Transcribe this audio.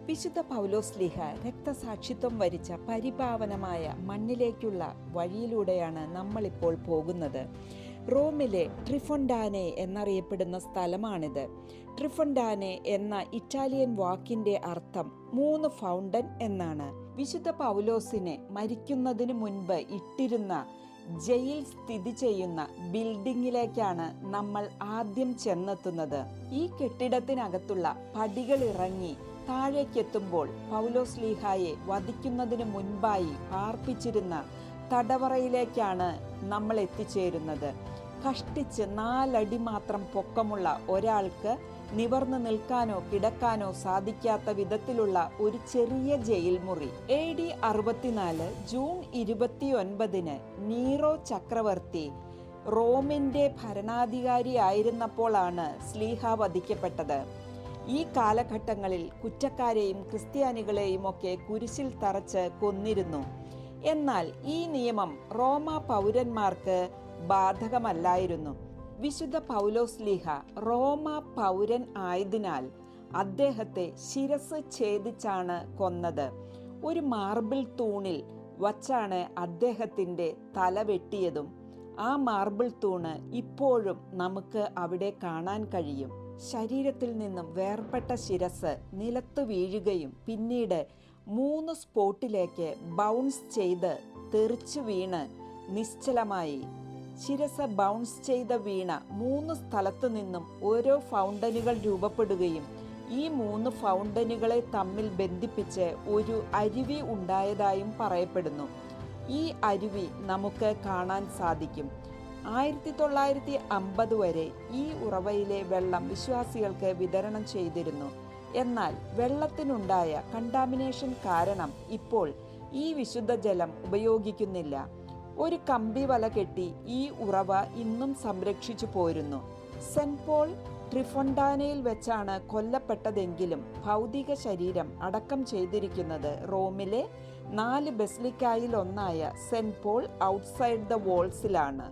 വിശുദ്ധ പൗലോസ്ലീഹ രക്തസാക്ഷിത്വം വരിച്ച പരിപാവനമായ മണ്ണിലേക്കുള്ള വഴിയിലൂടെയാണ് നമ്മളിപ്പോൾ പോകുന്നത്. റോമിലെ ട്രിഫൊണ്ടാനെ എന്നറിയപ്പെടുന്ന സ്ഥലമാണിത്. ട്രിഫൊണ്ടാനെ എന്ന ഇറ്റാലിയൻ വാക്കിന്റെ അർത്ഥം 3 ഫൗണ്ടൻ എന്നാണ്. വിശുദ്ധ പൗലോസിനെ മരിക്കുന്നതിന് മുൻപ് ഇട്ടിരുന്ന ജയിൽ സ്ഥിതി ചെയ്യുന്ന ബിൽഡിങ്ങിലേക്കാണ് നമ്മൾ ആദ്യം ചെന്നെത്തുന്നത്. ഈ കെട്ടിടത്തിനകത്തുള്ള പടികൾ ഇറങ്ങി താഴേക്കെത്തുമ്പോൾ പൗലോസ്ലീഹായെ വധിക്കുന്നതിന് മുൻപായി പാർപ്പിച്ചിരുന്ന തടവറയിലേക്കാണ് നമ്മൾ എത്തിച്ചേരുന്നത്. കഷ്ടിച്ച് 4 അടി മാത്രം പൊക്കമുള്ള ഒരാൾക്ക് നിവർന്നു നിൽക്കാനോ കിടക്കാനോ സാധിക്കാത്ത വിധത്തിലുള്ള ഒരു ചെറിയ ജയിൽ മുറി. AD 64 ജൂൺ 29 നീറോ ചക്രവർത്തി റോമിന്റെ ഭരണാധികാരിയായിരുന്നപ്പോഴാണ് സ്ലീഹ വധിക്കപ്പെട്ടത്. ഈ കാലഘട്ടങ്ങളിൽ കുറ്റക്കാരെയും ക്രിസ്ത്യാനികളെയും ഒക്കെ കുരിശിൽ തറച്ച് കൊന്നിരുന്നു. എന്നാൽ ഈ നിയമം റോമ പൗരന്മാർക്ക് ബാധകമല്ലായിരുന്നു. വിശുദ്ധ പൗലോസ്ലീഹ റോമ പൗരൻ ആയതിനാൽ അദ്ദേഹത്തെ ശിരസ് ഛേദിച്ചാണ് കൊന്നത്. ഒരു മാർബിൾ തൂണിൽ വച്ചാണ് അദ്ദേഹത്തിന്റെ തല വെട്ടിയതും. ആ മാർബിൾ തൂണ് ഇപ്പോഴും നമുക്ക് അവിടെ കാണാൻ കഴിയും. ശരീരത്തിൽ നിന്നും വേർപെട്ട ശിരസ് നിലത്തു വീഴുകയും പിന്നീട് 3 സ്പോട്ടിലേക്ക് ബൗൺസ് ചെയ്ത് തെറിച്ചു വീണ് നിശ്ചലമായി. ശിരസ് ബൗൺസ് ചെയ്ത് വീണ 3 സ്ഥലത്തു നിന്നും ഓരോ ഫൗണ്ടനുകൾ രൂപപ്പെടുകയും ഈ 3 ഫൗണ്ടനുകളെ തമ്മിൽ ബന്ധിപ്പിച്ച് ഒരു അരുവി ഉണ്ടായതായും പറയപ്പെടുന്നു. ഈ അരുവി നമുക്ക് കാണാൻ സാധിക്കും. 1950 വരെ ഈ ഉറവയിലെ വെള്ളം വിശ്വാസികൾക്ക് വിതരണം ചെയ്തിരുന്നു. എന്നാൽ വെള്ളത്തിനുണ്ടായ കണ്ടാമിനേഷൻ കാരണം ഇപ്പോൾ ഈ വിശുദ്ധ ജലം ഉപയോഗിക്കുന്നില്ല. ഒരു കമ്പി വല കെട്ടി ഈ ഉറവ ഇന്നും സംരക്ഷിച്ചു പോരുന്നു. സെന്റ് പോൾ ട്രിഫൊണ്ടാനയിൽ വെച്ചാണ് കൊല്ലപ്പെട്ടതെങ്കിലും ഭൗതിക ശരീരം അടക്കം ചെയ്തിരിക്കുന്നത് റോമിലെ 4 ബസിലിക്കായിൽ ഒന്നായ സെന്റ് പോൾ ഔട്ട്സൈഡ് ദ വോൾസിലാണ്.